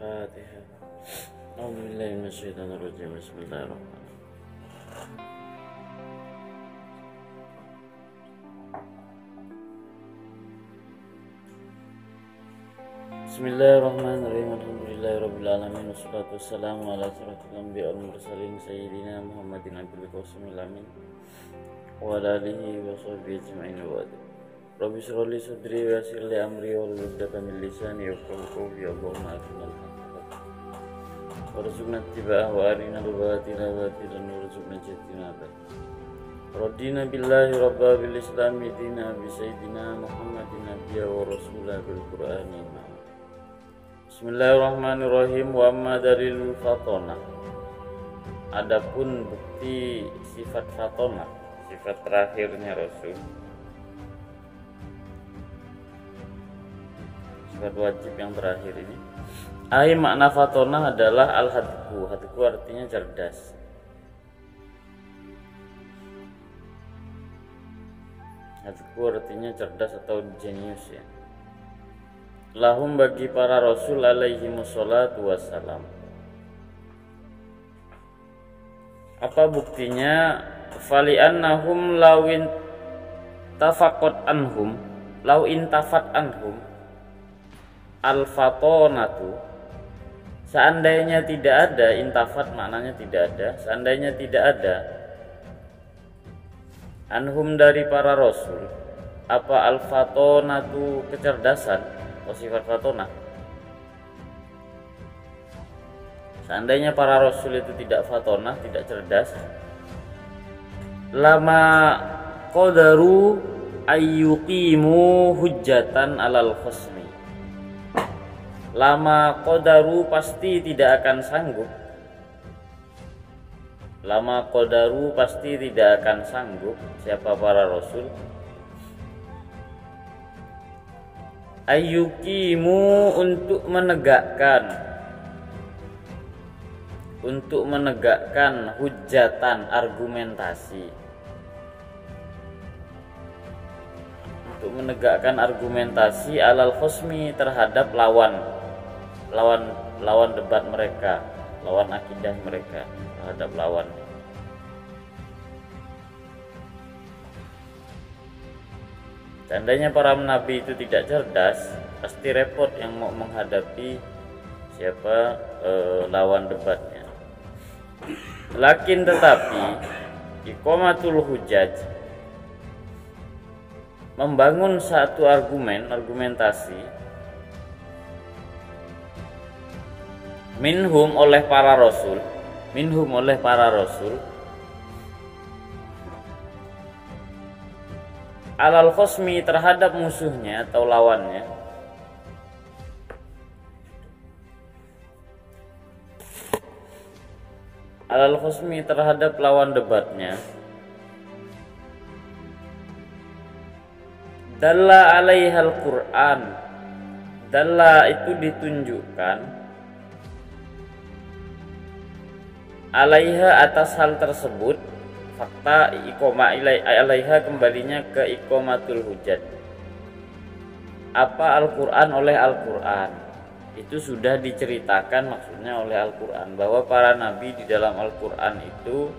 Al-Fatihah. A'udzubillahi minasyaitonir rajim. Bismillahirrahmanirrahim. Bismillahirrahmanirrahim. Alhamdulillahirabbil alamin wassalatu wassalamu ala asyrofil anbiya'i wal mursalin sayyidina Muhammadin abdul qasimil amin wa ala alihi wa sahbihi ajma'in wa ba'du. Rabbi shrah li sadri wa yassir li amri wa hlul 'uqdatam min lisani yafqahu qawli. Allahumma arinal haqqa warzuqna ittiba'ahu wa arinal batila batilan warzuqna ijtinabah. Radina billahi rabba bil islami dina bi sayyidina Muhammadin nabiyya wa rasulah bil qur'ani. Bismillahirrahmanirrahim. Wa amma dalilul fatonah. Adapun bukti sifat fatonah, sifat terakhirnya Rasul, sifat wajib yang terakhir ini. Makna fatonah adalah al-hadku. Hadku artinya cerdas. Hadku artinya cerdas atau jenius ya. Lahum bagi para rasul alaihimussalatu wassalam. Apa buktinya? Fali'annahum lawin tafaqat anhum, law intafat anhum al-fatonatu. Seandainya tidak ada, intafat maknanya tidak ada, seandainya tidak ada anhum dari para rasul apa al-fatonatu kecerdasan atau sifat fatonah. Seandainya para rasul itu tidak fatonah, tidak cerdas, lama qadaru ayyuqimu hujjatan alal khasmi. Lama qadaru pasti tidak akan sanggup. Lama qadaru pasti tidak akan sanggup siapa para rasul ayyuqimu untuk menegakkan hujjatan argumentasi, untuk menegakkan argumentasi alal khosmi terhadap lawan debat mereka, lawan akidah mereka terhadap lawan. Seandainya para nabi itu tidak cerdas, pasti repot yang mau menghadapi siapa lawan debatnya. Lakin tetapi iqamatul hujjaj, membangun satu argumentasi minhum oleh para rasul alal khosmi terhadap musuhnya atau lawannya, alal khosmi terhadap lawan debatnya, dalla alaihal Qur'an. Dalla itu ditunjukkan, alaiha atas hal tersebut, fakta iqoma alaiha kembalinya ke iqomatul hujjat. Apa Al-Quran oleh Al-Quran itu sudah diceritakan, maksudnya oleh Al-Quran, bahwa para nabi di dalam Al-Quran itu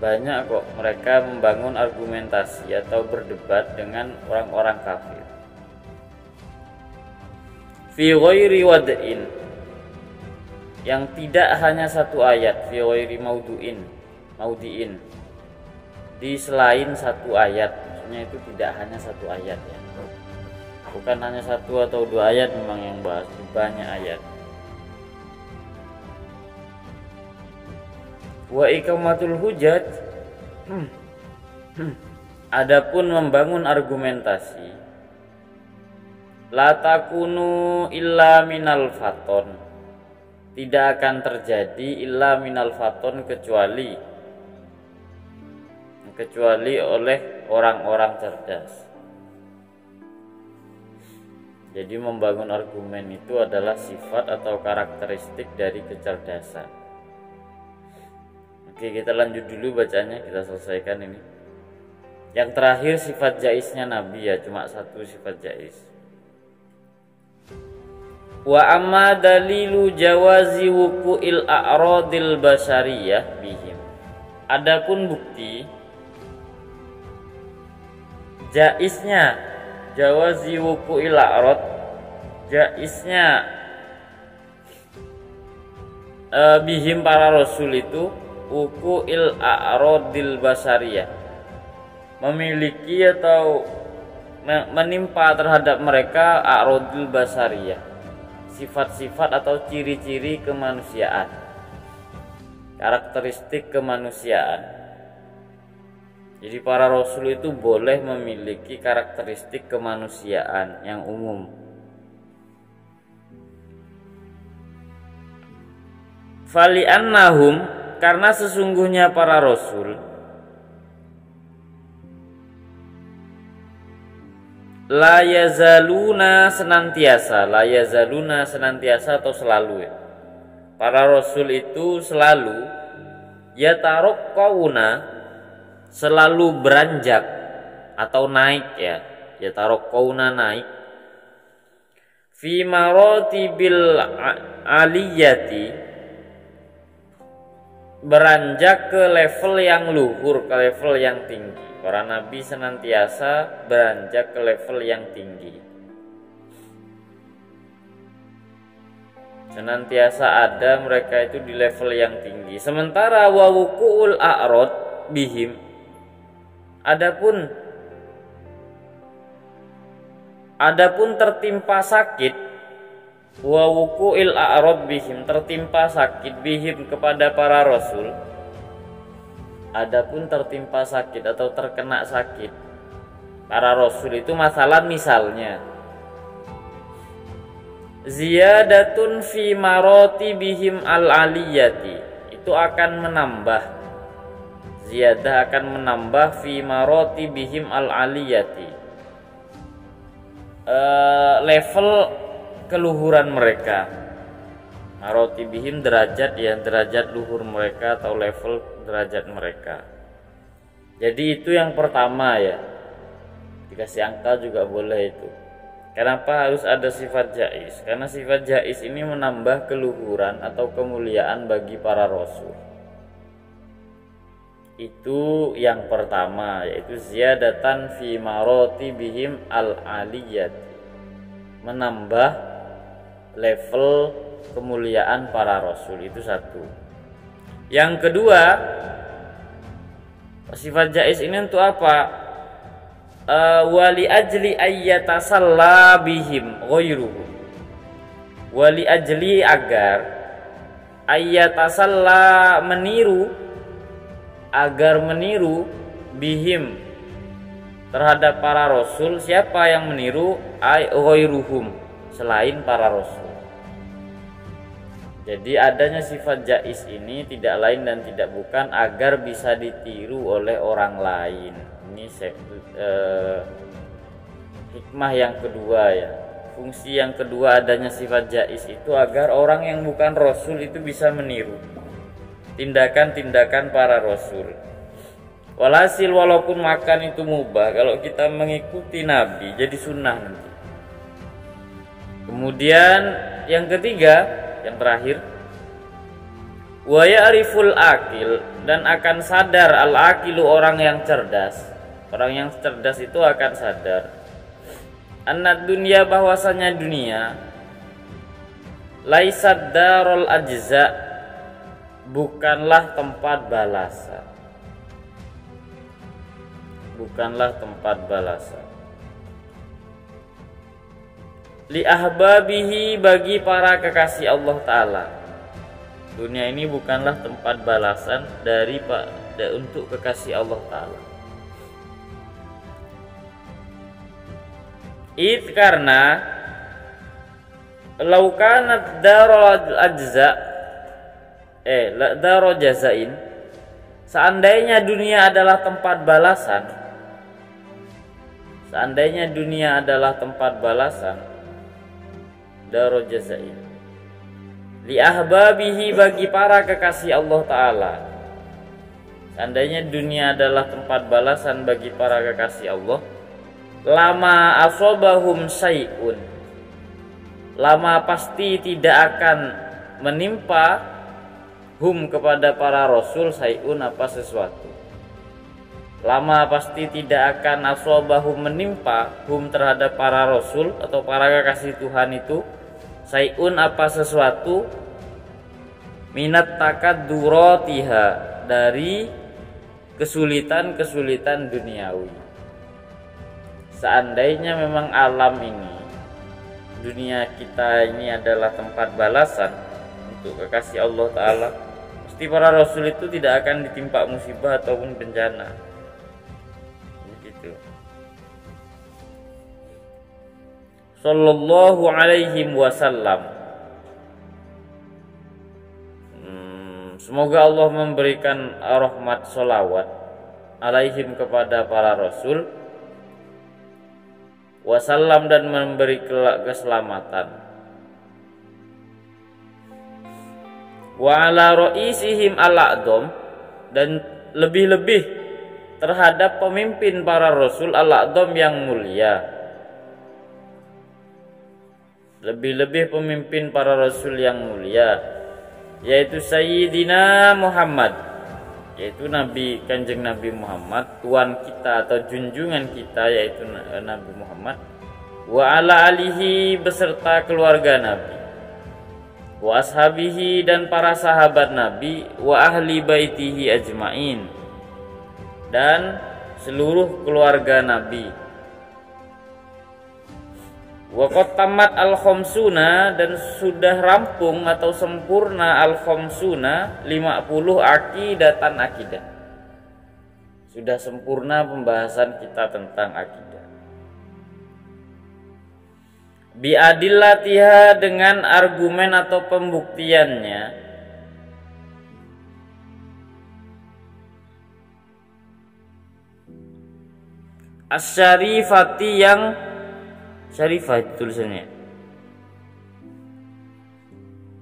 banyak kok mereka membangun argumentasi atau berdebat dengan orang-orang kafir. Fi ghairi wad'in, yang tidak hanya satu ayat, fi ghairi maudiin, di selain satu ayat, maksudnya itu tidak hanya satu ayat ya, bukan hanya satu atau dua ayat, memang yang bahas banyak ayat. Wa iqamatul hujjat, adapun membangun argumentasi, la takunu illa minal faton, tidak akan terjadi illa minal faton kecuali oleh orang-orang cerdas. Jadi membangun argumen itu adalah sifat atau karakteristik dari kecerdasan. Oke, kita lanjut dulu bacanya, kita selesaikan ini. Yang terakhir sifat jaisnya Nabi ya, cuma satu sifat jais. Wa amma dalilu jawazi wuqu'il a'radil basyariyah bihim. Adapun bukti jaiznya jawazi wuqu'il a'rad, jaiznya bihim para rasul itu wuqu'il a'radil basyariyah, memiliki atau menimpa terhadap mereka a'radil basyariyah, sifat-sifat atau ciri-ciri kemanusiaan, karakteristik kemanusiaan. Jadi para rasul itu boleh memiliki karakteristik kemanusiaan yang umum. Fali'annahum, karena sesungguhnya para rasul la yazaluna senantiasa atau selalu ya. Para rasul itu selalu yataroqqauna, selalu beranjak atau naik ya, yataroqqauna naik, fi maratibil aliyati, beranjak ke level yang luhur, ke level yang tinggi. Para nabi senantiasa beranjak ke level yang tinggi, senantiasa ada mereka itu di level yang tinggi. Sementara wa wuqu'ul a'rad bihim, adapun tertimpa sakit, wa wuqu'il a'rad bihim, tertimpa sakit, bihim kepada para rasul. Adapun tertimpa sakit atau terkena sakit para rasul itu masalah, misalnya ziyadatun fi maratibihim al-aliyati, itu akan menambah, ziyadah akan menambah fi maratibihim al-aliyati, level keluhuran mereka. Maratibihim derajat ya, derajat luhur mereka atau level derajat mereka. Jadi itu yang pertama ya, dikasih angka juga boleh itu. Kenapa harus ada sifat jaiz? Karena sifat jaiz ini menambah keluhuran atau kemuliaan bagi para rasul. Itu yang pertama, yaitu ziyadatan fi maratibihim al-aliyat, menambah level kemuliaan para rasul, itu satu. Yang kedua, sifat jaiz ini untuk apa? Wali ajli ayyatasalla bihim ghairuhu, wali ajli agar ayyatasalla meniru, agar meniru bihim terhadap para rasul. Siapa yang meniru? Ay ghairuhum, selain para rasul. Jadi adanya sifat jaiz ini tidak lain dan tidak bukan agar bisa ditiru oleh orang lain. Ini hikmah yang kedua ya. Fungsi yang kedua adanya sifat jaiz itu agar orang yang bukan rasul itu bisa meniru tindakan-tindakan para rasul. Walhasil walaupun makan itu mubah, kalau kita mengikuti nabi jadi sunnah nanti. Kemudian yang ketiga, yang terakhir, wa ya'riful akil, dan akan sadar al-akilu, orang yang cerdas. Orang yang cerdas itu akan sadar annad dunya, bahwasanya dunia, laisad darul ajza, bukanlah tempat balasan. Bukanlah tempat balasan. Li ahbabihi, bagi para kekasih Allah Ta'ala. Dunia ini bukanlah tempat balasan untuk kekasih Allah Ta'ala. Karena laukanat darul ajza, darul jazain, seandainya dunia adalah tempat balasan, seandainya dunia adalah tempat balasan, darul jazain, li ahbabihi, bagi para kekasih Allah Ta'ala. Seandainya dunia adalah tempat balasan bagi para kekasih Allah, lama asobahum syai'un, lama pasti tidak akan menimpa hum kepada para rasul sayun apa sesuatu. Lama pasti tidak akan asobahum menimpa hum terhadap para rasul atau para kekasih Tuhan itu sayun apa sesuatu minat takaduratiha dari kesulitan-kesulitan duniawi. Seandainya memang alam ini, dunia kita ini adalah tempat balasan untuk kekasih Allah Ta'ala, pasti para rasul itu tidak akan ditimpa musibah ataupun bencana. Begitu. Sallallahu alaihi wasallam. Semoga Allah memberikan rahmat sholawat alaihim kepada para rasul, wasallam dan memberi keselamatan. Wa ala ra'isihim al-a'dham dan lebih-lebih terhadap pemimpin para rasul al-a'dham yang mulia. Lebih-lebih pemimpin para rasul yang mulia, yaitu Sayyidina Muhammad, yaitu Nabi Kanjeng Nabi Muhammad, tuan kita atau junjungan kita, yaitu Nabi Muhammad, wa ala alihi beserta keluarga Nabi, wa ashabihi dan para sahabat Nabi, wa ahli baitihi ajmain dan seluruh keluarga Nabi. Wa qad tamat al-khamsuna dan sudah rampung atau sempurna al-khamsuna 50 akidatan akidah. Sudah sempurna pembahasan kita tentang akidah. Bi adillatiha dengan argumen atau pembuktiannya. Asy-syarifati yang syarifah itu tulisannya.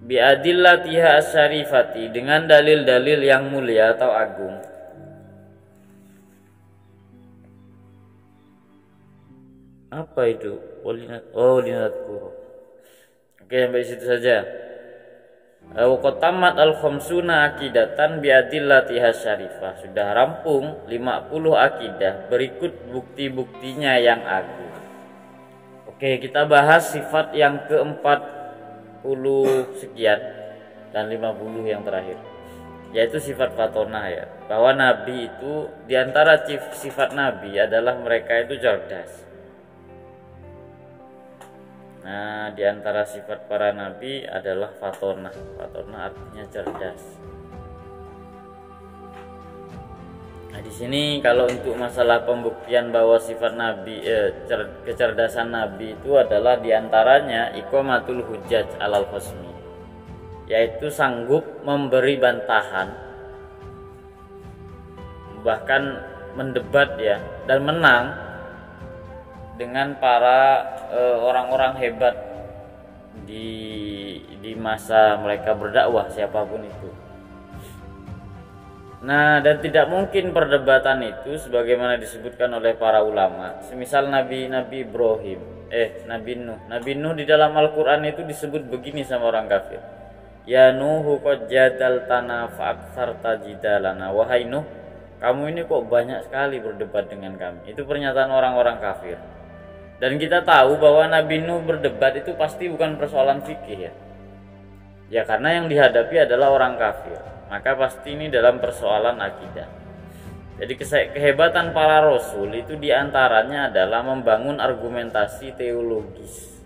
Bi adillatiha asy-syarifati dengan dalil-dalil yang mulia atau agung. Apa itu? Linadkuru. Oke, sampai situ saja. Wa qatamat al-khamsuna akidatan bi adillatiha syarifah. Sudah rampung 50 akidah, berikut bukti-buktinya yang agung. Oke, kita bahas sifat yang ke-40 sekian dan 50 yang terakhir, yaitu sifat fatonah ya. Bahwa Nabi itu, diantara sifat Nabi adalah mereka itu cerdas. Nah, diantara sifat para Nabi adalah fatonah. Fatonah artinya cerdas. Nah, di sini kalau untuk masalah pembuktian bahwa sifat Nabi, kecerdasan Nabi itu adalah diantaranya iqamatul hujjaj alal khosmi, yaitu sanggup memberi bantahan, bahkan mendebat ya, dan menang dengan para orang-orang hebat di masa mereka berdakwah, siapapun itu. Nah, dan tidak mungkin perdebatan itu sebagaimana disebutkan oleh para ulama. Semisal Nabi Ibrahim, Nabi Nuh di dalam Al-Qur'an itu disebut begini sama orang kafir. Ya Nuhu qad jadaltana fa aktsarta jidalana. Wahai Nuh, kamu ini kok banyak sekali berdebat dengan kami. Itu pernyataan orang-orang kafir. Dan kita tahu bahwa Nabi Nuh berdebat itu pasti bukan persoalan fikih ya. Ya karena yang dihadapi adalah orang kafir. Maka pasti ini dalam persoalan akidah. Jadi kehebatan para rasul itu diantaranya adalah membangun argumentasi teologis.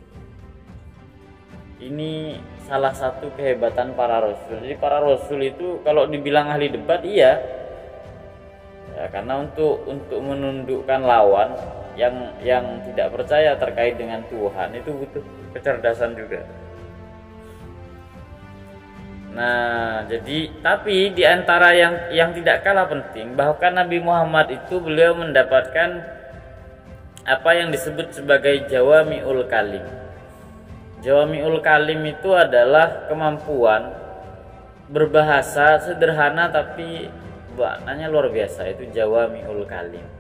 Ini salah satu kehebatan para rasul. Jadi para rasul itu kalau dibilang ahli debat iya. Ya, karena untuk menundukkan lawan yang tidak percaya terkait dengan Tuhan itu butuh kecerdasan juga. Nah, jadi tapi di antara yang tidak kalah penting, bahkan Nabi Muhammad itu beliau mendapatkan apa yang disebut sebagai jawami'ul kalim. Jawami'ul kalim itu adalah kemampuan berbahasa sederhana tapi maknanya luar biasa, itu jawami'ul kalim.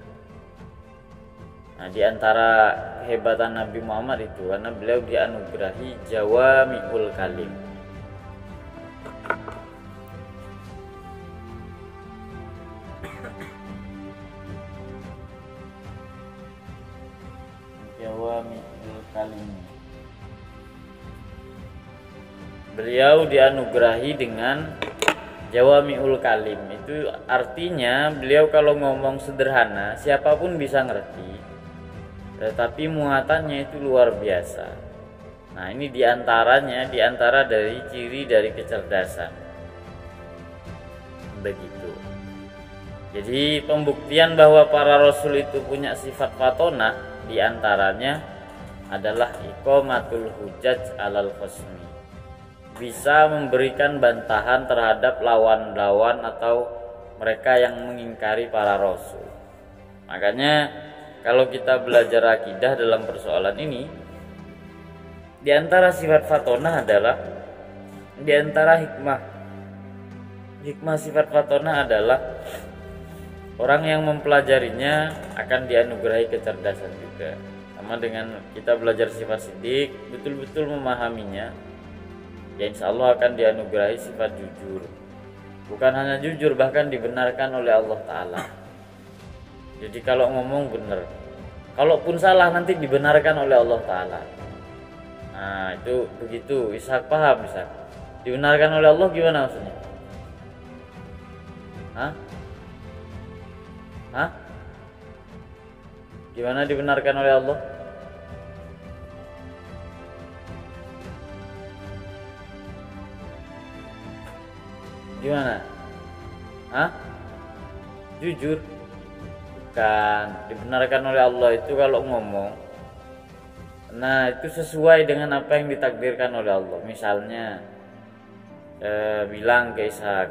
Nah, di antara kehebatan Nabi Muhammad itu karena beliau dianugerahi jawami'ul kalim. Jawami'ul kalim. Beliau dianugerahi dengan jawami'ul kalim. Itu artinya beliau kalau ngomong sederhana siapapun bisa ngerti. Tetapi muatannya itu luar biasa. Nah, ini diantara dari ciri dari kecerdasan. Begitu. Jadi pembuktian bahwa para rasul itu punya sifat fatonah diantaranya adalah iqamatul hujjaj alal khasmi. Bisa memberikan bantahan terhadap lawan-lawan atau mereka yang mengingkari para rasul. Makanya kalau kita belajar akidah dalam persoalan ini, di antara sifat fatonah adalah di antara hikmah sifat fatonah adalah orang yang mempelajarinya akan dianugerahi kecerdasan juga. Sama dengan kita belajar sifat siddiq, betul-betul memahaminya, ya insya Allah akan dianugerahi sifat jujur. Bukan hanya jujur, bahkan dibenarkan oleh Allah Ta'ala. Jadi kalau ngomong benar, kalaupun salah nanti dibenarkan oleh Allah Ta'ala. Nah itu begitu. Ishak paham Ishak? Dibenarkan oleh Allah gimana maksudnya? Hah? Gimana dibenarkan oleh Allah? Gimana? Jujur? Bukan. Dibenarkan oleh Allah itu kalau ngomong, nah itu sesuai dengan apa yang ditakdirkan oleh Allah. Misalnya bilang ke Ishak,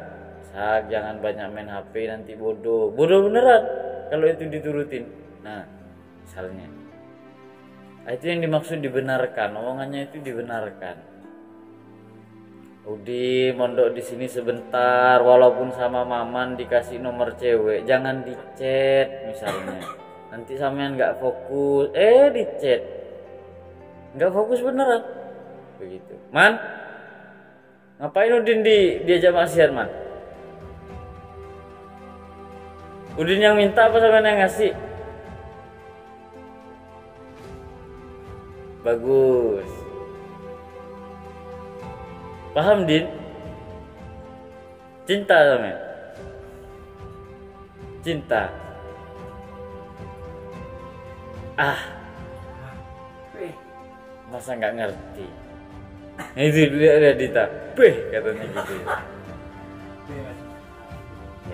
jangan banyak main HP nanti bodoh beneran kalau itu diturutin. Nah misalnya, itu yang dimaksud dibenarkan. Omongannya itu dibenarkan. Udi mondok di sini sebentar, walaupun sama maman dikasih nomor cewek, jangan dichat misalnya. Nanti sampean nggak fokus, dichat, nggak fokus beneran. Begitu. Man, ngapain Udin diajak maksiat man? Udin yang minta apa sampean yang ngasih? Bagus. Paham Din? Cinta sama cinta. Masa nggak ngerti? Itu dia Dita. Katanya gitu.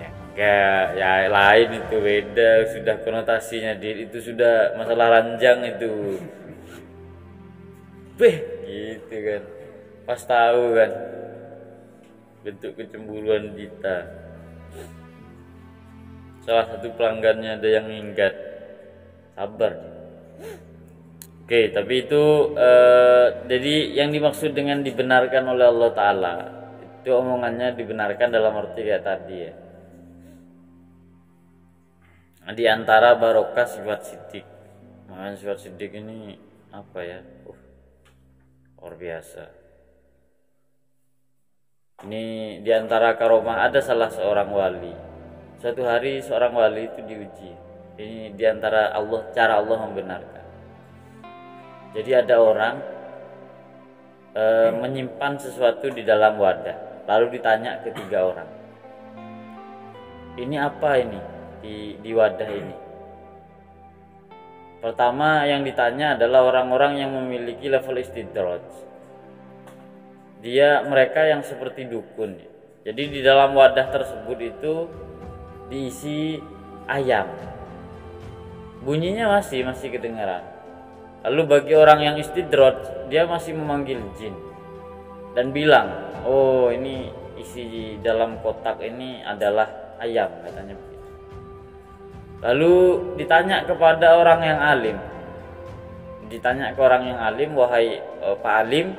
Ya enggak, ya lain itu beda. Sudah konotasinya itu sudah masalah ranjang itu. Gitu kan. Pas tahu kan bentuk kecemburuan Dita. Salah satu pelanggannya ada yang minggat. Sabar. Oke, tapi itu jadi yang dimaksud dengan dibenarkan oleh Allah Ta'ala itu omongannya dibenarkan dalam arti kayak tadi ya. Di antara barokah sifat siddiq. Makanya sifat siddiq ini apa ya? Luar biasa. Ini diantara karomah ada salah seorang wali. Suatu hari seorang wali itu diuji. Ini diantara cara Allah membenarkan. Jadi ada orang menyimpan sesuatu di dalam wadah, lalu ditanya ke 3 orang. Ini apa ini di wadah ini? Pertama yang ditanya adalah orang-orang yang memiliki level istidraj. Mereka yang seperti dukun. Jadi di dalam wadah tersebut itu diisi ayam. Bunyinya masih kedengaran. Lalu bagi orang yang istidraj, dia masih memanggil jin dan bilang, "Oh, ini isi dalam kotak ini adalah ayam," katanya begitu. Lalu ditanya kepada orang yang alim. Ditanya ke orang yang alim, "Wahai Pak Alim,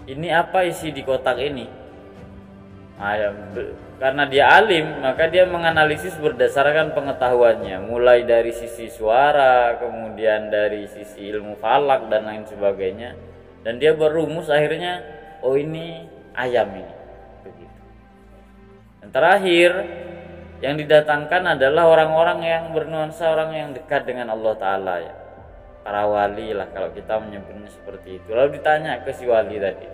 ini apa isi di kotak ini?" Nah, karena dia alim, maka dia menganalisis berdasarkan pengetahuannya, mulai dari sisi suara, kemudian dari sisi ilmu falak dan lain sebagainya, dan dia berumus akhirnya, oh ini ayam ini. Begitu. Dan terakhir yang didatangkan adalah orang-orang yang bernuansa, orang yang dekat dengan Allah Ta'ala ya, para wali lah kalau kita menyebutnya seperti itu. Lalu ditanya ke si wali tadi,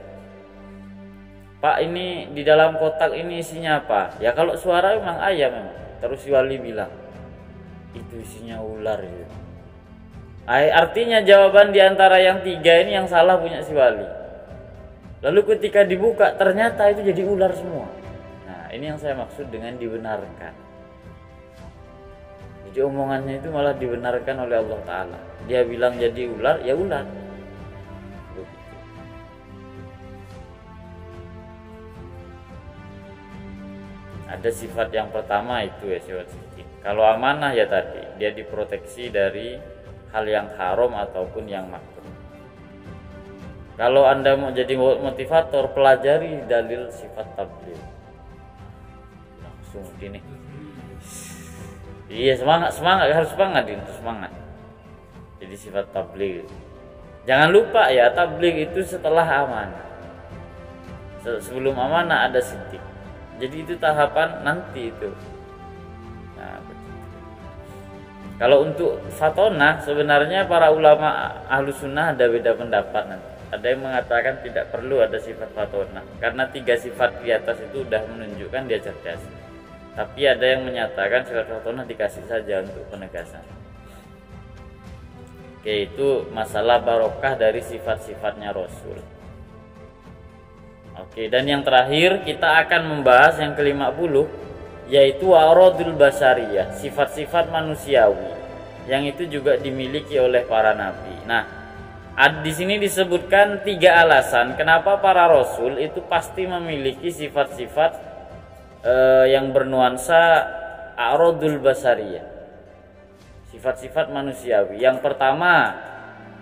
Pak, ini di dalam kotak ini isinya apa? Ya kalau suara memang ayam memang. Terus si wali bilang, itu isinya ular gitu. Artinya jawaban di antara yang tiga ini yang salah punya si wali. Lalu ketika dibuka ternyata itu jadi ular semua. Nah ini yang saya maksud dengan dibenarkan. Jadi omongannya itu malah dibenarkan oleh Allah Ta'ala. Dia bilang jadi ular, ya ular. Ada sifat yang pertama itu ya, sifat siddiq. Kalau amanah ya tadi, dia diproteksi dari hal yang haram ataupun yang makruh. Kalau Anda mau jadi motivator, pelajari dalil sifat tabligh. Langsung gini. Iya, semangat, harus semangat itu, semangat. Jadi sifat tabligh. Jangan lupa ya, tabligh itu setelah amanah. Sebelum amanah ada siddiq. Jadi itu tahapan nanti itu. Nah, kalau untuk fatonah sebenarnya para ulama ahlu sunnah ada beda pendapat nanti. Ada yang mengatakan tidak perlu ada sifat fatonah karena 3 sifat di atas itu sudah menunjukkan dia cerdas. Tapi ada yang menyatakan sifat fatonah dikasih saja untuk penegasan. Oke, itu masalah barokah dari sifat-sifatnya Rasul. Oke, dan yang terakhir kita akan membahas yang ke-50, yaitu aradul basariyah, sifat-sifat manusiawi yang itu juga dimiliki oleh para nabi. Nah, di sini disebutkan 3 alasan kenapa para rasul itu pasti memiliki sifat-sifat yang bernuansa aradul basariyah, sifat-sifat manusiawi. Yang pertama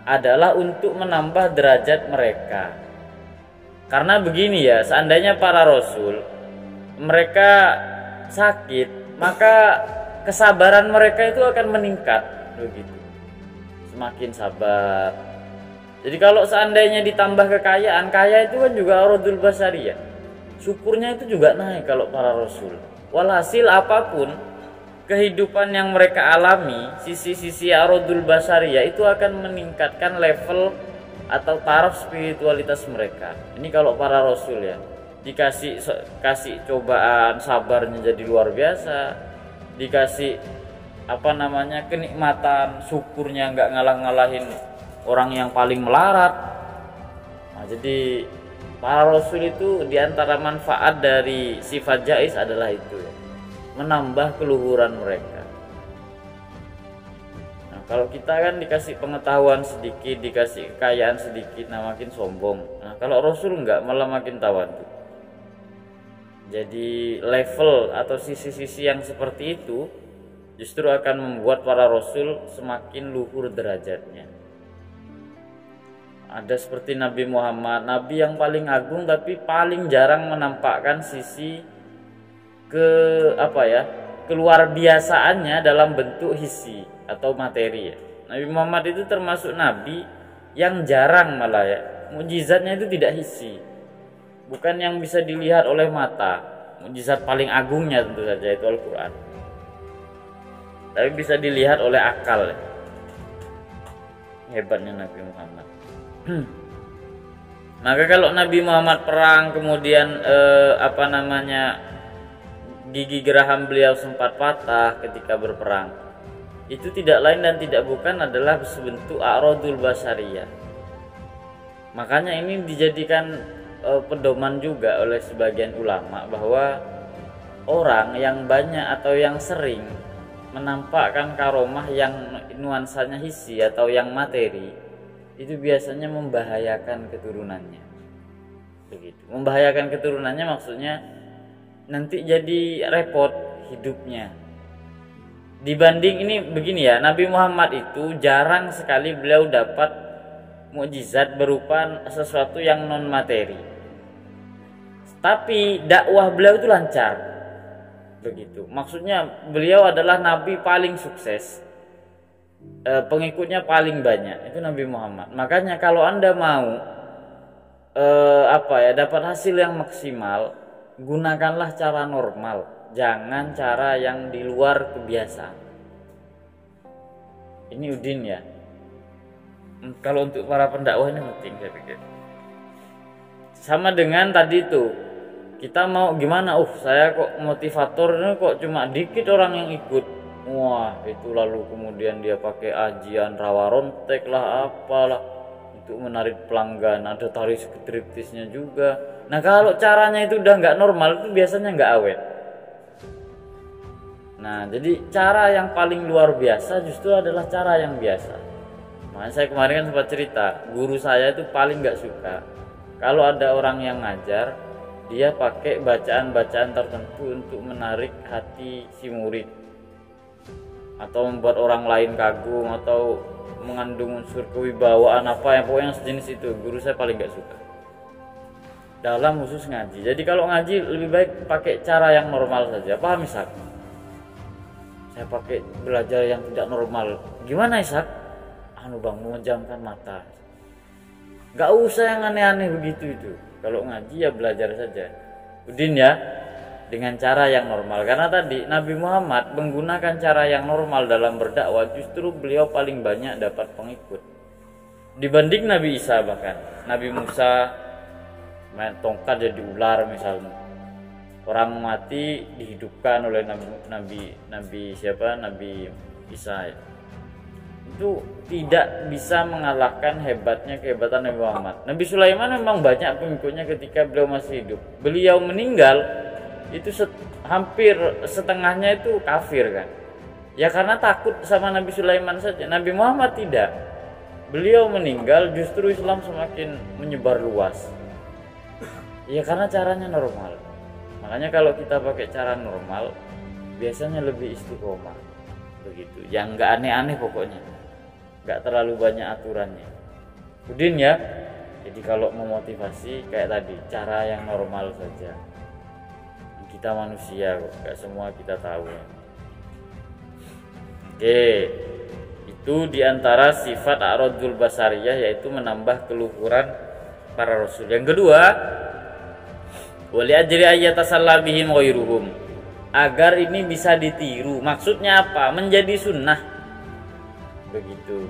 adalah untuk menambah derajat mereka. Karena begini ya, seandainya para rasul mereka sakit, maka kesabaran mereka itu akan meningkat begitu. Semakin sabar. Jadi kalau seandainya ditambah kekayaan, kaya itu kan juga aradul basariyah. Syukurnya itu juga naik kalau para rasul. Walhasil apapun kehidupan yang mereka alami, sisi-sisi aradul basariyah itu akan meningkatkan level atau taraf spiritualitas mereka. Ini kalau para rasul ya, dikasih cobaan, sabarnya jadi luar biasa, dikasih kenikmatan, syukurnya nggak ngalah-ngalahin orang yang paling melarat. Nah, jadi para rasul itu diantara manfaat dari sifat jais adalah itu ya, menambah keluhuran mereka. Kalau kita kan dikasih pengetahuan sedikit, dikasih kekayaan sedikit, nah makin sombong. Nah kalau Rasul enggak, malah makin tawadhu. Jadi level atau sisi-sisi yang seperti itu justru akan membuat para Rasul semakin luhur derajatnya. Ada seperti Nabi Muhammad, Nabi yang paling agung tapi paling jarang menampakkan sisi keluar biasaannya dalam bentuk hissi atau materi ya. Nabi Muhammad itu termasuk nabi yang jarang malah ya, mukjizatnya itu tidak hissi, bukan yang bisa dilihat oleh mata. Mukjizat paling agungnya tentu saja itu Al-Quran, tapi bisa dilihat oleh akal ya. Hebatnya Nabi Muhammad. Maka kalau Nabi Muhammad perang kemudian gigi geraham beliau sempat patah ketika berperang, itu tidak lain dan tidak bukan adalah sebentuk aradul basariyah. Makanya ini dijadikan pedoman juga oleh sebagian ulama bahwa orang yang banyak atau yang sering menampakkan karomah yang nuansanya hissi atau yang materi, itu biasanya membahayakan keturunannya. Begitu. Membahayakan keturunannya maksudnya nanti jadi repot hidupnya. Dibanding ini begini ya, Nabi Muhammad itu jarang sekali beliau dapat mukjizat berupa sesuatu yang non materi. tapi dakwah beliau itu lancar. Begitu. Maksudnya beliau adalah nabi paling sukses. Pengikutnya paling banyak itu Nabi Muhammad. Makanya kalau Anda mau dapat hasil yang maksimal, gunakanlah cara normal, jangan cara yang di luar kebiasaan. Ini Udin ya. Kalau untuk para pendakwah ini penting saya pikir. Sama dengan tadi itu, kita mau gimana? Saya kok motivatornya kok cuma dikit orang yang ikut. Wah, itu lalu kemudian dia pakai ajian rawa rontek lah apalah untuk menarik pelanggan, ada tari striptisnya juga. Nah, kalau caranya itu udah nggak normal itu biasanya nggak awet. Nah, jadi cara yang paling luar biasa justru adalah cara yang biasa. Makanya saya kemarin kan sempat cerita, guru saya itu paling nggak suka kalau ada orang yang ngajar dia pakai bacaan-bacaan tertentu untuk menarik hati si murid, atau membuat orang lain kagum, atau mengandung unsur kewibawaan apa yang pokoknya sejenis itu. Guru saya paling gak suka dalam khusus ngaji. Jadi kalau ngaji lebih baik pakai cara yang normal saja. Paham Ishak? Saya pakai belajar yang tidak normal. Gimana Ishak? Bang, memejamkan mata. Gak usah yang aneh-aneh begitu itu. Kalau ngaji ya belajar saja. Udin ya, dengan cara yang normal. Karena tadi Nabi Muhammad menggunakan cara yang normal dalam berdakwah, justru beliau paling banyak dapat pengikut dibanding Nabi Isa. Bahkan Nabi Musa main tongkat jadi ular misalnya, orang mati dihidupkan oleh Nabi Isa. Itu tidak bisa mengalahkan kehebatan Nabi Muhammad. Nabi Sulaiman memang banyak pengikutnya ketika beliau masih hidup. Beliau meninggal itu hampir setengahnya itu kafir kan, ya karena takut sama Nabi Sulaiman saja. Nabi Muhammad tidak, beliau meninggal justru Islam semakin menyebar luas, ya karena caranya normal. Makanya kalau kita pakai cara normal biasanya lebih istiqomah begitu, yang nggak aneh-aneh, pokoknya nggak terlalu banyak aturannya. Udin ya, jadi kalau memotivasi kayak tadi, cara yang normal saja. Kita manusia kok, gak semua kita tahu. Oke, itu diantara sifat a'radul basariyah, yaitu menambah keluhuran para rasul. Yang kedua, wali ajri ayyatasalla bihim ghairuhum, agar ini bisa ditiru. Maksudnya apa? Menjadi sunnah begitu.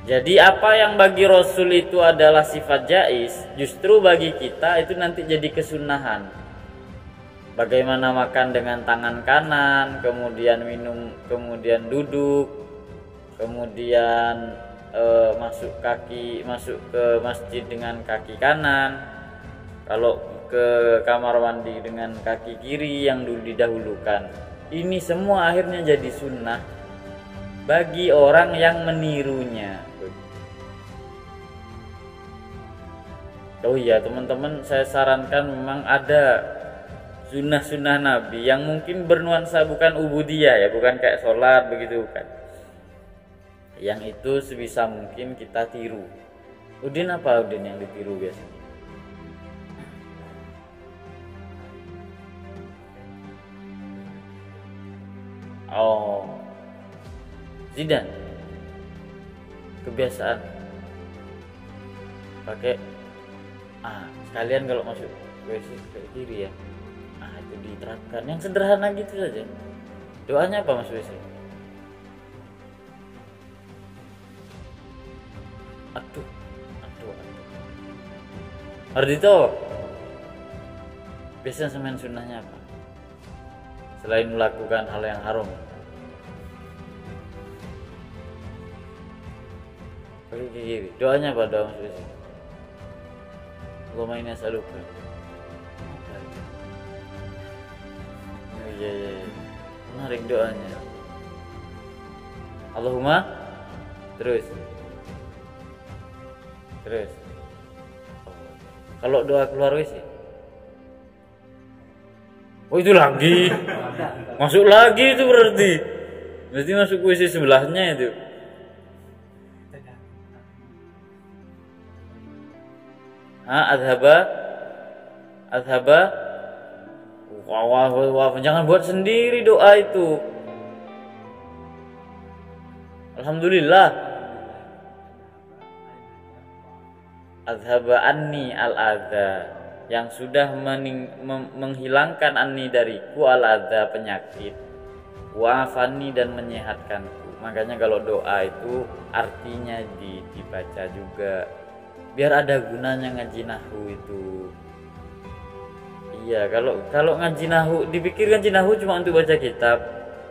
Jadi apa yang bagi rasul itu adalah sifat jais, justru bagi kita itu nanti jadi kesunahan. Bagaimana makan dengan tangan kanan, kemudian minum, kemudian duduk, kemudian masuk ke masjid dengan kaki kanan, kalau ke kamar mandi dengan kaki kiri yang dulu didahulukan. Ini semua akhirnya jadi sunnah bagi orang yang menirunya. Oh iya teman-teman, saya sarankan memang ada sunnah-sunnah Nabi yang mungkin bernuansa bukan ubudiyah ya, bukan kayak sholat begitu, bukan. Yang itu sebisa mungkin kita tiru. Udin apa Udin yang ditiru biasanya? Oh, Zidan. Kebiasaan pakai sekalian kalau masuk WC ke kiri ya. Itu diterapkan yang sederhana gitu saja. Doanya apa Mas WC? Aduh. Ardito, biasanya semen sunnahnya apa? Selain melakukan hal yang haram. Pakai kiri. Doanya apa doa Mas WC? Allahumma inni as'aluka. Iya. Menarik doanya. Allahumma terus. Kalau doa keluar WC. Oh itu lagi. Masuk lagi itu berarti. Berarti masuk WC sebelahnya itu. Adhaba. Wah, jangan buat sendiri doa itu. Alhamdulillah. Adhaba anni al-adha, yang sudah menghilangkan anni dariku al-adha, penyakit, wa afani, dan menyehatkanku. Makanya kalau doa itu artinya dibaca juga, biar ada gunanya ngaji nahwu itu. Iya, kalau ngaji nahwu, dipikir ngaji nahwu cuma untuk baca kitab,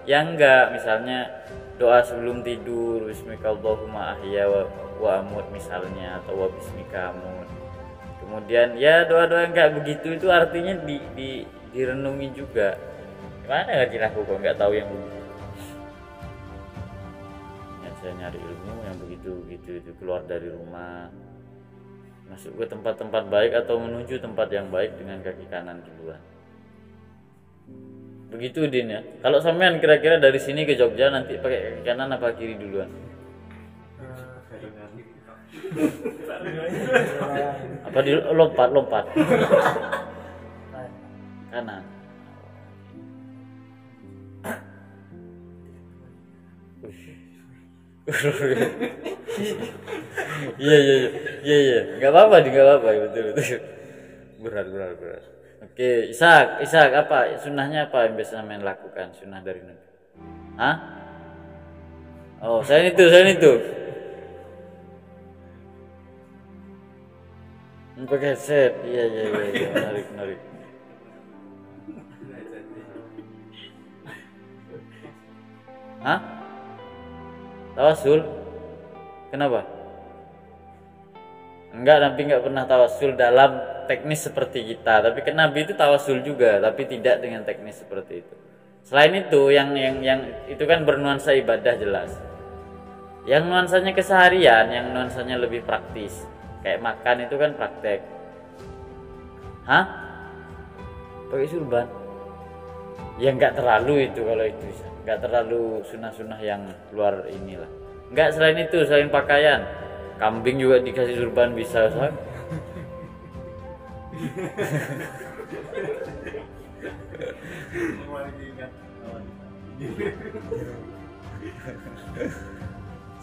ya enggak. Misalnya doa sebelum tidur, bismikallahumma ahya wa amut misalnya, atau wa bismika amut. Kemudian ya doa-doa yang kayak begitu itu artinya direnungi juga. Gimana ngaji nahwu kok nggak tahu yang begitu? Ya, saya nyari ilmu yang begitu-begitu itu, keluar dari rumah, masuk ke tempat-tempat baik atau menuju tempat yang baik dengan kaki kanan duluan. Begitu Din ya. Kalau sampean kira-kira dari sini ke Jogja nanti pakai kaki kanan apa kiri duluan? Apa lompat kanan. Iya, nggak apa-apa, betul. Berat. Oke, Ishak, apa sunnahnya, apa yang biasa main lakukan sunnah dari Nabi? Hah? Oh, saya itu. Pakai headset, iya, menarik. Hah? Tawasul? Kenapa? Enggak, Nabi enggak pernah tawasul dalam teknis seperti kita. Tapi kan Nabi itu tawasul juga, tapi tidak dengan teknis seperti itu. Selain itu, yang itu kan bernuansa ibadah jelas. Yang nuansanya keseharian, yang nuansanya lebih praktis. Kayak makan itu kan praktek. Hah? Pakai surban? Ya enggak terlalu itu, kalau itu enggak terlalu sunnah-sunnah yang luar inilah. Enggak, selain itu, selain pakaian, kambing juga dikasih surban bisa, Ustaz.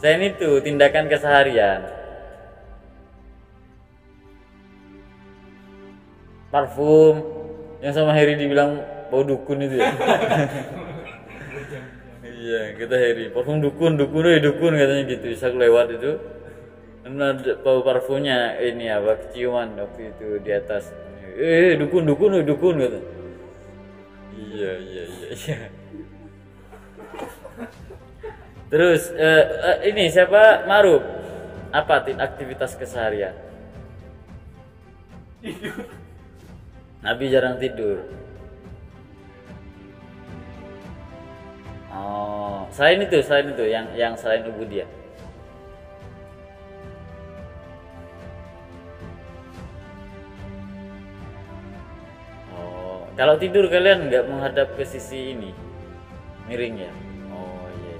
Selain itu, tindakan keseharian, parfum yang sama Heri dibilang bau dukun itu ya. Iya, kita Heri parfum dukun katanya gitu. Bisa lewat itu, bau parfumnya ini apa, keciuman waktu itu di atas. Dukun kata. Iya. Terus ini siapa, Maruf? Apa aktivitas keseharian? Nabi jarang tidur. Oh, selain itu yang selain ubudiyah. Oh, kalau tidur kalian nggak menghadap ke sisi ini, miring ya? Oh iya.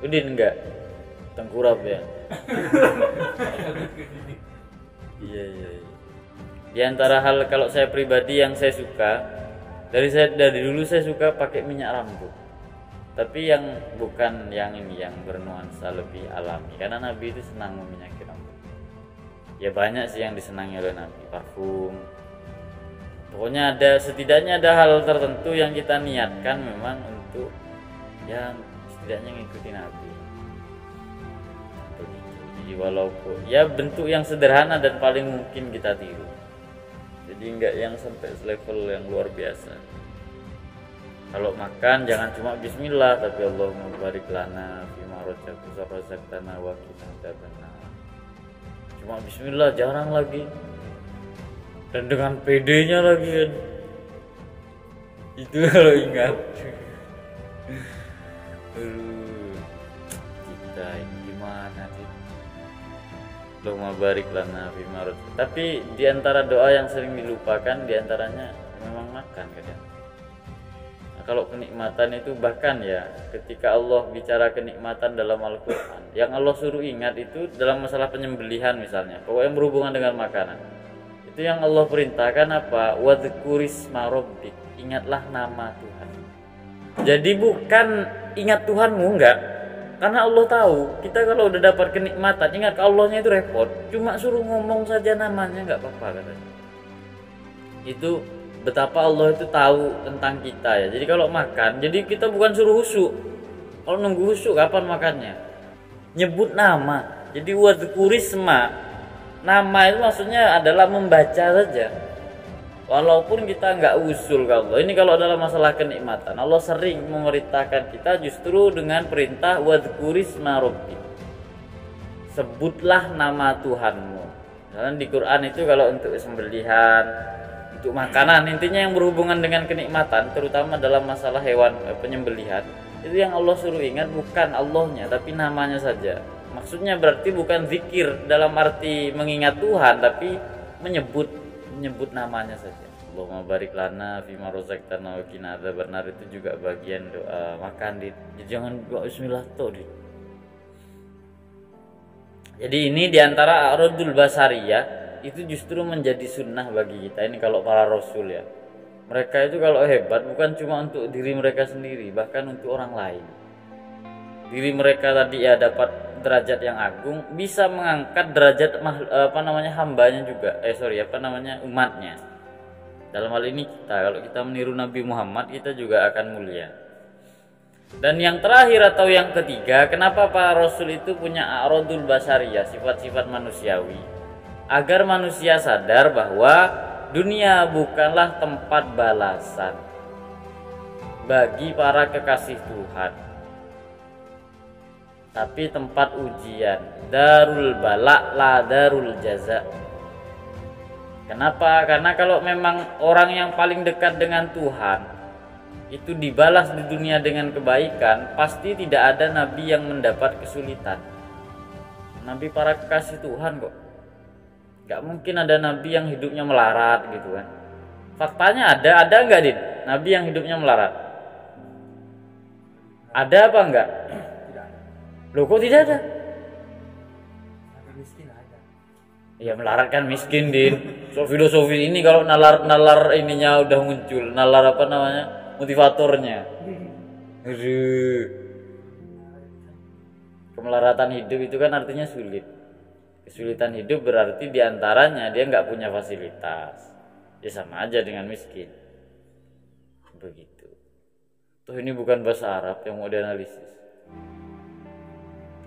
Udin enggak, tengkurap ya? Iya. Di antara hal kalau saya pribadi yang saya suka, dari dulu saya suka pakai minyak rambut. Tapi yang bukan yang ini, yang bernuansa lebih alami. Karena Nabi itu senang meminyaki rambut. Ya banyak sih yang disenangi oleh Nabi, parfum. Pokoknya setidaknya ada hal tertentu yang kita niatkan memang untuk yang setidaknya ngikuti Nabi. Jadi walaupun ya bentuk yang sederhana dan paling mungkin kita tiru. Jadi enggak yang sampai level yang luar biasa. Kalau makan jangan cuma bismillah, tapi Allahumma barik lana fima razaqtana wa qina adzabannar. Cuma bismillah jarang lagi. Dan dengan PD-nya lagi kan. Itu kalau ingat. Kita ini gimana sih? Allahumma barik lana fima razaqtana. Tapi di antara doa yang sering dilupakan di antaranya memang makan kadang. Nah, kalau kenikmatan itu bahkan ya ketika Allah bicara kenikmatan dalam Al-Qur'an, yang Allah suruh ingat itu dalam masalah penyembelihan misalnya, pokoknya yang berhubungan dengan makanan. Itu yang Allah perintahkan apa? Wadhkurisma rabbik, ingatlah nama Tuhan. Jadi bukan ingat Tuhanmu, enggak. Karena Allah tahu kita kalau udah dapat kenikmatan ingat ke Allahnya itu repot. Cuma suruh ngomong saja namanya enggak apa-apa katanya. Itu betapa Allah itu tahu tentang kita ya. Jadi kalau makan, jadi kita bukan suruh husuk. Kalau nunggu husuk kapan makannya? Nyebut nama. Jadi wadhkurisma, nama itu maksudnya adalah membaca saja. Walaupun kita nggak usul ke Allah. Ini kalau dalam masalah kenikmatan, Allah sering memerintahkan kita justru dengan perintah wadhkurisma rabbik. Sebutlah nama Tuhanmu. Karena di Quran itu kalau untuk sembelihan, untuk makanan, intinya yang berhubungan dengan kenikmatan, terutama dalam masalah hewan penyembelihan, itu yang Allah suruh ingat bukan Allahnya, tapi namanya saja. Maksudnya berarti bukan zikir dalam arti mengingat Tuhan, tapi menyebut namanya saja. Allahumma barik lana fima razaqtana wa qina adzabannar, itu juga bagian doa makan. Jangan doa bismillah toh. Jadi ini diantara a'radul basariyah itu justru menjadi sunnah bagi kita. Ini kalau para rasul ya, mereka itu kalau hebat bukan cuma untuk diri mereka sendiri, bahkan untuk orang lain. Diri mereka tadi ya dapat derajat yang agung, bisa mengangkat derajat hambanya juga, umatnya. Dalam hal ini kita, kalau kita meniru Nabi Muhammad, kita juga akan mulia. Dan yang terakhir atau yang ketiga, kenapa para rasul itu punya a'radul basariyah, sifat-sifat manusiawi? Agar manusia sadar bahwa dunia bukanlah tempat balasan bagi para kekasih Tuhan, tapi tempat ujian. Darul bala la darul jaza. Kenapa? Karena kalau memang orang yang paling dekat dengan Tuhan itu dibalas di dunia dengan kebaikan, pasti tidak ada nabi yang mendapat kesulitan. Nabi para kekasih Tuhan kok. Gak mungkin ada nabi yang hidupnya melarat gitu kan. Faktanya ada enggak Din? Nabi yang hidupnya melarat? Ada apa enggak? Loh kok tidak ada? Miskin ada. Ya melarat kan miskin Din. So filosofi ini kalau nalar ininya udah muncul, nalar apa namanya? Motivatornya. Aduh. Kemelaratan hidup itu kan artinya sulit. Kesulitan hidup berarti diantaranya dia nggak punya fasilitas. Ya sama aja dengan miskin. Begitu. Tuh ini bukan bahasa Arab yang mau dianalisis.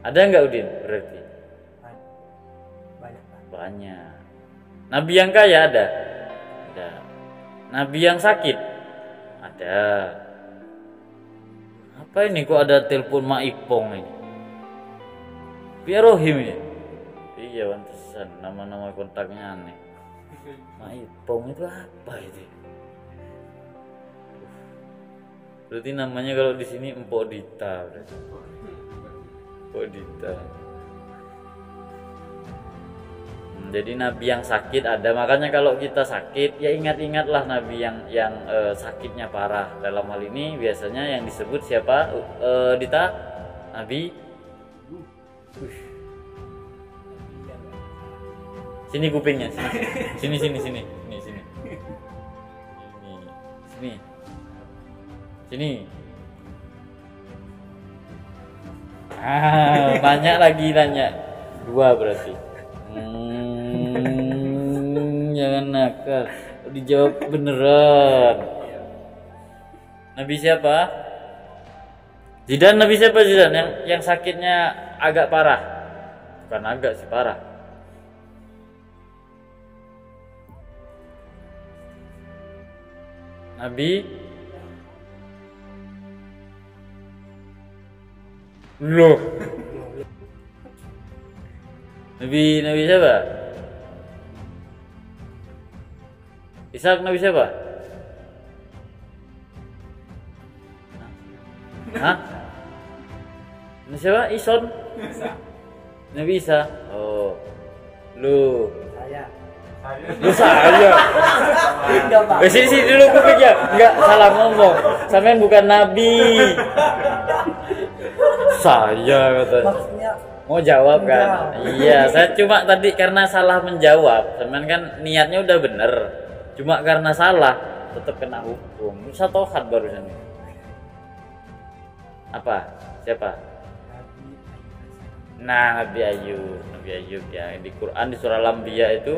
Ada nggak Udin berarti? Banyak. Nabi yang kaya ada? Ada. Nabi yang sakit? Ada. Apa ini kok ada telepon Mak Ipong ini? Biar Rohim ini? Iya pantesan nama-nama kontaknya aneh. Mak Ipong itu apa itu? Berarti namanya kalau di sini Empok Dita berarti. Empok Dita. Jadi nabi yang sakit ada, makanya kalau kita sakit ya ingat-ingatlah nabi yang sakitnya parah. Dalam hal ini biasanya yang disebut siapa? Dita? Nabi? Sini kupingnya, sini. Sini. Banyak lagi tanya. 2 berarti. Jangan nakal. Dijawab beneran. Nabi siapa? Zidan. Nabi siapa Zidan? Yang sakitnya agak parah. Bukan agak sih, parah. Nabi loh. Nabi siapa? Ishak Nabi siapa? Hah? Nabi siapa? Ison? Nabi Isa. Oh. Lu. Saya. Sini dulu kupingnya. Enggak salah ngomong. Sampean bukan nabi. Saya katanya. Maksudnya Mau jawab kan? Iya, saya cuma tadi karena salah menjawab. Cuman kan niatnya udah bener. Cuma karena salah tetap kena hukum. Satu had barusan ini. Apa? Siapa? Nah, Nabi Ayub ya. Di Quran di surah Al-Anbiya itu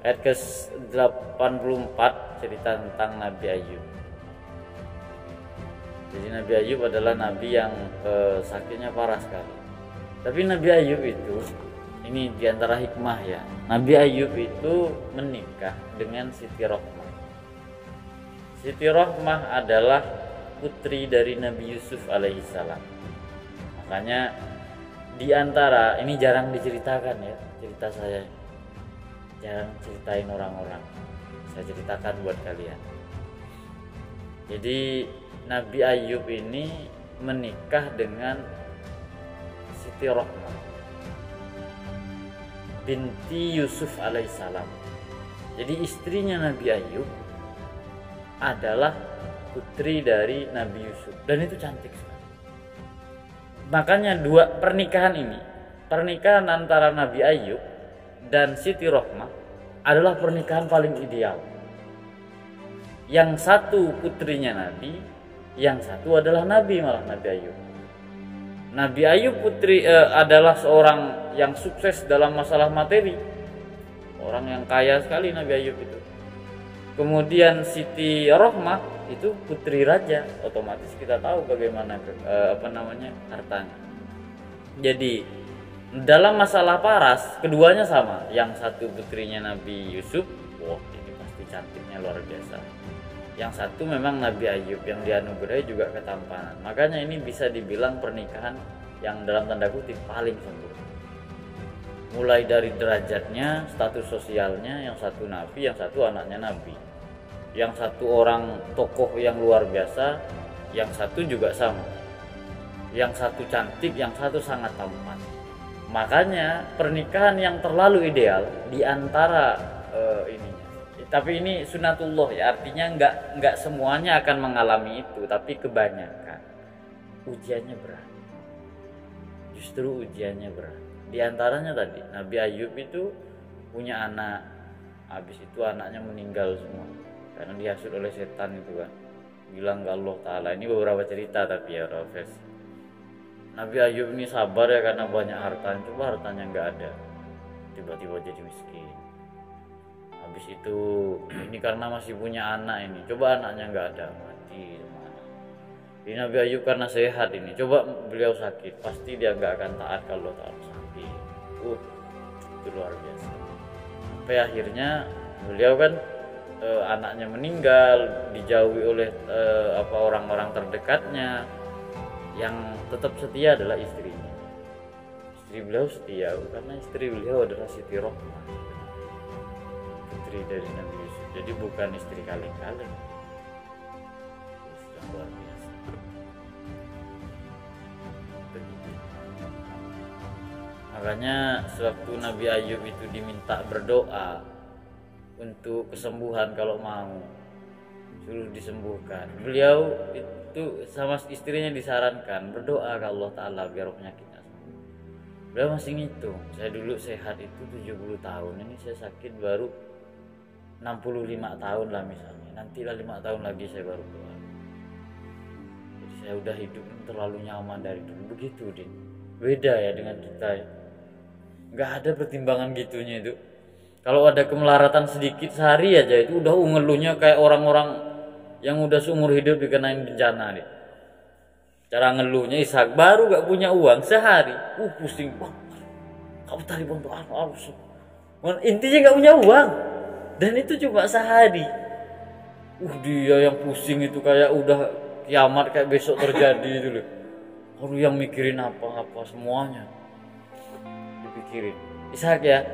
ayat ke-84 cerita tentang Nabi Ayub. Jadi Nabi Ayub adalah nabi yang sakitnya parah sekali. Tapi Nabi Ayub itu, ini diantara hikmah ya, Nabi Ayub itu menikah dengan Siti Rohmah. Siti Rohmah adalah putri dari Nabi Yusuf alaihissalam. Makanya diantara, ini jarang diceritakan ya, cerita saya. Jarang ceritain orang-orang. Saya ceritakan buat kalian. Jadi Nabi Ayub ini menikah dengan Siti Rohmah binti Yusuf alaihissalam. Jadi istrinya Nabi Ayub adalah putri dari Nabi Yusuf dan itu cantik sekali. Makanya dua pernikahan ini, pernikahan antara Nabi Ayub dan Siti Rohmah adalah pernikahan paling ideal. Yang satu putrinya Nabi, yang satu adalah Nabi, malah Nabi Ayub. Nabi Ayub adalah seorang yang sukses dalam masalah materi. Orang yang kaya sekali Nabi Ayub itu. Kemudian Siti Rohmah itu putri raja, otomatis kita tahu bagaimana hartanya. Jadi dalam masalah paras keduanya sama. Yang satu putrinya Nabi Yusuf, wah ini pasti cantiknya luar biasa. Yang satu memang Nabi Ayub yang dianugerahi juga ketampanan. Makanya ini bisa dibilang pernikahan yang dalam tanda kutip paling sempurna. Mulai dari derajatnya, status sosialnya, yang satu nabi, yang satu anaknya nabi. Yang satu orang tokoh yang luar biasa, yang satu juga sama. Yang satu cantik, yang satu sangat tampan. Makanya pernikahan yang terlalu ideal di antara ininya. Tapi ini sunatullah ya, artinya enggak semuanya akan mengalami itu, tapi kebanyakan ujiannya berat. Justru ujiannya berat. Di antaranya tadi Nabi Ayub itu punya anak, habis itu anaknya meninggal semua karena dihasut oleh setan itu kan. Bilang ke Allah Ta'ala, ini beberapa cerita tapi ya Rafes. Nabi Ayub ini sabar ya karena banyak harta, coba hartanya enggak ada, tiba-tiba jadi miskin. Habis itu ini karena masih punya anak ini, coba anaknya nggak ada, mati semua. Ini Nabi Ayub karena sehat ini, coba beliau sakit, pasti dia nggak akan taat kalau taat sakit. Itu luar biasa. Sampai akhirnya beliau kan anaknya meninggal, dijauhi oleh orang-orang terdekatnya. Yang tetap setia adalah istrinya. Istri beliau setia karena istri beliau adalah Siti Rohmah, dari Nabi Yusuf. Jadi bukan istri kaleng-kaleng. Istri luar biasa. Makanya sewaktu Nabi Ayub itu diminta berdoa untuk kesembuhan kalau mau, suruh disembuhkan, beliau itu sama istrinya disarankan berdoa ke Allah Ta'ala biar penyakitnya sembuh. Beliau masih ngitung, saya dulu sehat itu 70 tahun, ini saya sakit baru 65 tahun lah misalnya, nantilah 5 tahun lagi saya baru keluar. Jadi saya udah hidup terlalu nyaman dari dulu. Begitu deh, beda ya dengan kita ya. Nggak ada pertimbangan gitunya itu. Kalau ada kemelaratan sedikit sehari aja itu udah ngeluhnya kayak orang-orang yang udah seumur hidup dikenain bencana deh. Cara ngeluhnya Ishak baru gak punya uang sehari, pusing bang, kamu tadi bantu apa? Intinya gak punya uang. Dan itu cuma sehari. Dia yang pusing itu kayak udah kiamat, kayak besok terjadi itu loh. Orang yang mikirin apa-apa semuanya dipikirin. Ishak ya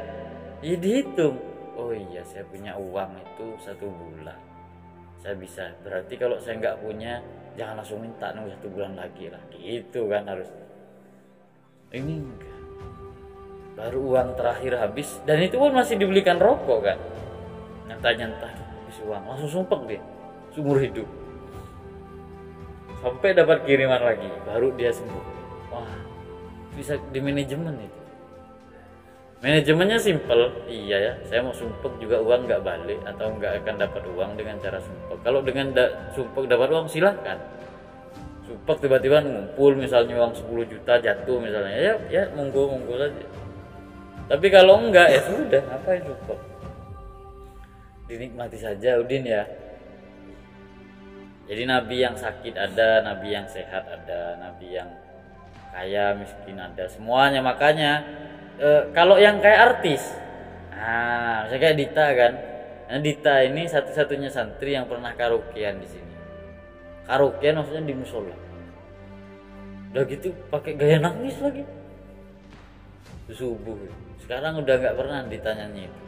dihitung. Oh iya, saya punya uang itu 1 bulan. Saya bisa. Berarti kalau saya nggak punya, jangan langsung minta, nunggu 1 bulan lagi lah. Gitu kan harusnya. Ini enggak. Baru uang terakhir habis, dan itu pun masih dibelikan rokok kan. Nyantah habis uang, langsung sumpek dia seumur hidup. Sampai dapat kiriman lagi, baru dia sembuh. Wah, bisa di manajemen itu. Manajemennya simpel, iya ya, saya mau sumpek juga uang nggak balik atau nggak akan dapat uang dengan cara sumpek. Kalau dengan sumpek dapat uang silahkan. Sumpek tiba-tiba ngumpul misalnya uang 10 juta jatuh misalnya, ya monggo saja. Tapi kalau enggak ya sudah, ngapain sumpek? Dinikmati saja Udin ya. Jadi nabi yang sakit ada, nabi yang sehat ada, nabi yang kaya miskin ada, semuanya. Makanya kalau yang kayak artis, misalnya kayak Dita kan, Dita ini satu-satunya santri yang pernah karaokean di sini. Karaokean maksudnya di musola. Udah gitu pakai gaya nangis lagi. Subuh. Sekarang udah nggak pernah ditanyanya itu.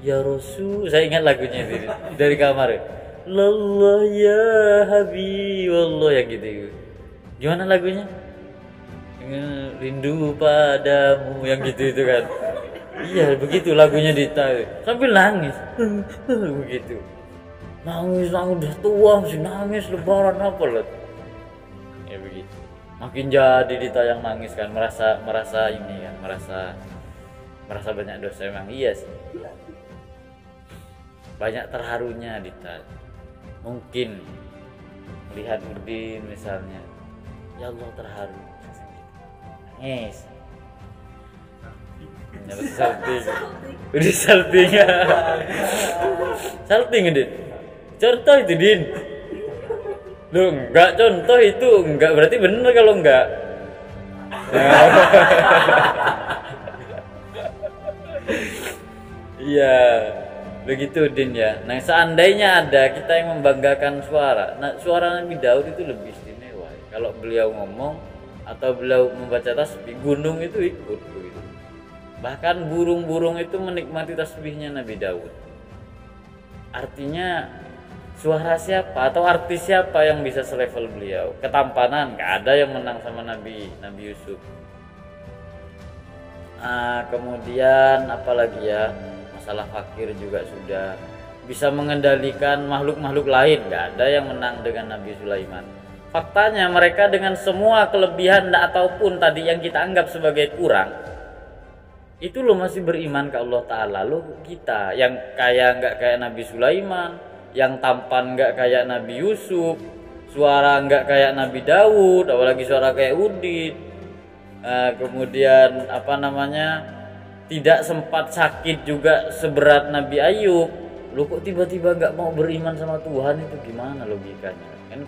Ya Rasul, saya ingat lagunya itu dari kamar. Lallah ya Habib, Allah ya gitu. Gimana lagunya? Rindu padamu yang gitu itu kan. Iya begitu lagunya Dita sambil nangis begitu, nangis udah tua masih nangis, lebaran apa loh ya begitu. Makin jadi Dita yang nangis kan, merasa ini kan, merasa banyak dosa. Emang iya sih, banyak terharunya Dita. Mungkin melihat Udin misalnya, ya Allah terharu. Yes. Udah salting ya. Salting Din. Contoh itu Din. Lu enggak contoh itu enggak berarti bener kalau enggak. Iya. Begitu Din ya. Nah, seandainya ada kita yang membanggakan suara. Nah, suara Nabi Daud itu lebih istimewa. Kalau beliau ngomong atau beliau membaca tasbih, gunung itu ikut begitu. Bahkan burung-burung itu menikmati tasbihnya Nabi Daud. Artinya suara siapa atau artis siapa yang bisa selevel beliau? Ketampanan nggak ada yang menang sama Nabi Yusuf. Kemudian apalagi ya, masalah fakir juga sudah. Bisa mengendalikan makhluk-makhluk lain, nggak ada yang menang dengan Nabi Sulaiman. Faktanya mereka dengan semua kelebihan ataupun tadi yang kita anggap sebagai kurang, itu lo masih beriman ke Allah Ta'ala. Lo kita yang kaya nggak kayak Nabi Sulaiman, yang tampan nggak kayak Nabi Yusuf, suara nggak kayak Nabi Daud, apalagi suara kayak Udin. Kemudian tidak sempat sakit juga seberat Nabi Ayub. Lo kok tiba-tiba nggak mau beriman sama Tuhan, itu gimana logikanya? Kan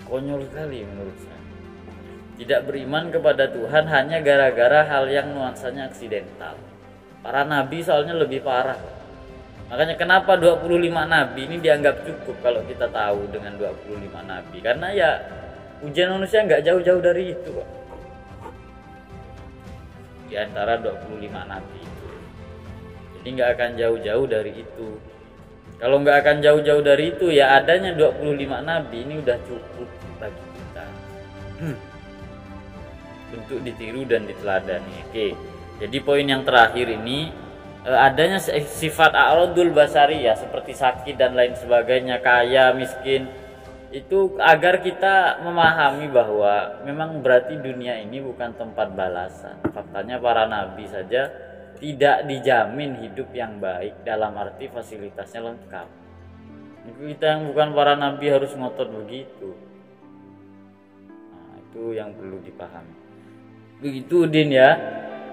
konyol sekali menurut saya. Tidak beriman kepada Tuhan hanya gara-gara hal yang nuansanya aksidental. Para nabi soalnya lebih parah. Makanya kenapa 25 nabi ini dianggap cukup kalau kita tahu dengan 25 nabi. Karena ya ujian manusia nggak jauh-jauh dari itu kok. Di antara 25 nabi itu. Jadi nggak akan jauh-jauh dari itu. Kalau nggak akan jauh-jauh dari itu, ya adanya 25 nabi ini udah cukup bagi kita untuk ditiru dan diteladani. Oke, jadi poin yang terakhir ini, adanya sifat a'radul basariyah seperti sakit dan lain sebagainya, kaya, miskin, itu agar kita memahami bahwa memang berarti dunia ini bukan tempat balasan. Faktanya para nabi saja tidak dijamin hidup yang baik dalam arti fasilitasnya lengkap. Kita yang bukan para nabi harus ngotot begitu. Nah, itu yang perlu dipahami. Begitu Din ya.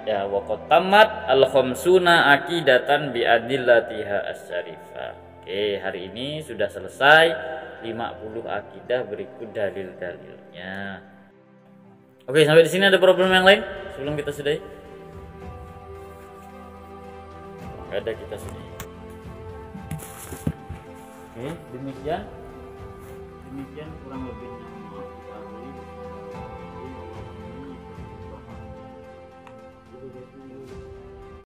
Ya waqad tamat al-khamsuna aqidatan bi adillatiha asy-syarifah. Oke, hari ini sudah selesai 50 akidah, berikut dalil-dalilnya. Oke, sampai di sini ada problem yang lain sebelum kita sudahi? Ada, kita sudah. Oke, demikian kurang lebihnya.